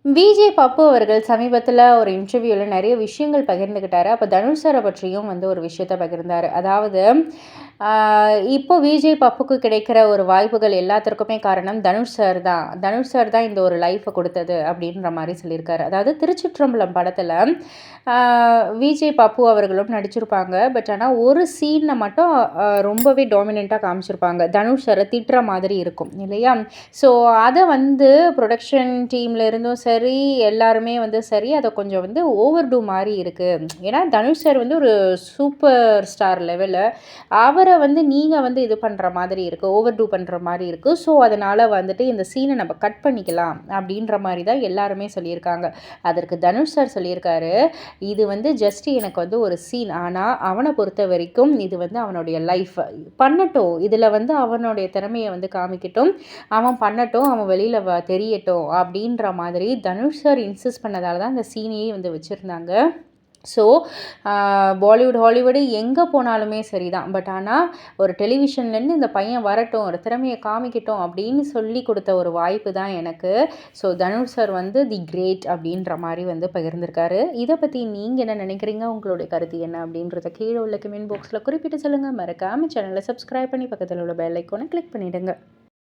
விஜய் பப்பு அவர்கள் சமீபத்தில ஒரு இன்டர்வியூல நெறைய விஷயங்கள் பகிர்ந்துக்கிட்டாரு. அப்ப தனுஷ் சார பற்றியும் வந்து ஒரு விஷயத்த பகிர்ந்தாரு. அதாவது ஆ இப்போ விஜய் பப்புக்கு கிடைக்கிற ஒரு வாய்ப்புகள் எல்லாத்திற்குமே காரணம் தனுஷ் சார் தான். தனுஷ் சார் தான் இந்த ஒரு லைஃப குடுத்தது அப்படின்ற மாரி சொல்லியிருக்காரு. அதாவது திருச்சிற்றம்பலம் படத்தில ஆ விஜய் பப்பு அவர்களும் நடிச்சிருப்பாங்க. பட் ஆனா ஒரு சீன்ல மட்டும் ரொம்பவே டாமினன்ட்டா காமிச்சிருப்பாங்க. தனுஷ் சார திட்டுற மாதிரி இருக்கும் இல்லையா? ஸோ அத வந்து புரொடக்ஷன் டீம்ல இருந்தும் சரி, எல்லாருமே வந்து சரி, அத கொஞ்சம் வந்து ஓவர் டூ மாரி இருக்கு. ஏன்னா, தனுஷ் சார் வந்து ஒரு சூப்பர் ஸ்டார் லெவலு. அவர வந்து நீங்க வந்து இது பண்ற மாதிரி இருக்கு. ஓவர் டூ பண்ற மாரி இருக்கு. ஸோ, அதனால வந்துட்டு இந்த சீன நம்ம கட் பண்ணிக்கலாம். அப்படின்ற மாரி தான் எல்லாருமே சொல்லியிருக்காங்க. அதற்கு தனுஷ் சார் சொல்லியிருக்காரு, "இது வந்து ஜஸ்ட் எனக்கு வந்து ஒரு சீன். ஆனா, அவன பொறுத்தவரைக்கும் இது வந்து அவனுடைய லைஃப். பண்ணட்டும். இதுல வந்து அவனுடைய திறமைய வந்து காமிக்கட்டும். அவன் பண்ணட்டும், அவன் வெளியில தெரியட்டும் அப்படின்ற மாதிரி தனுஷ் சார் இன்சிஸ்ட் பண்ணதால தான் அந்த சீனையே வந்து வச்சிருந்தாங்க. ஸோ, பாலிவுட், ஹாலிவுட் எங்க போனாலுமே சரிதான். பட் ஆனா, ஒரு டெலிவிஷன்லேருந்து இந்த பையன் வரட்டும், ஒரு திறமைய காமிக்கட்டும் அப்படின்னு சொல்லிக் குடுத்த ஒரு வாய்ப்பு தான் எனக்கு. ஸோ, தனுஷ் சார் வந்து தி கிரேட் அப்படின்ற மாரி வந்து பகிர்ந்திருக்காரு. இத பத்தி நீங்க என்ன நினைக்கிறீங்க? உங்களுடைய கருத்து என்ன? அப்படின்றத கீழ உள்ள கமெண்ட் பாக்ஸ்ல குறிப்பிட்டு சொல்லுங்க. மறக்காம சேனல சப்ஸ்கிரைப் பண்ணி பக்கத்துல உள்ள பெல் ஐகான கிளிக் பண்ணிடுங்க.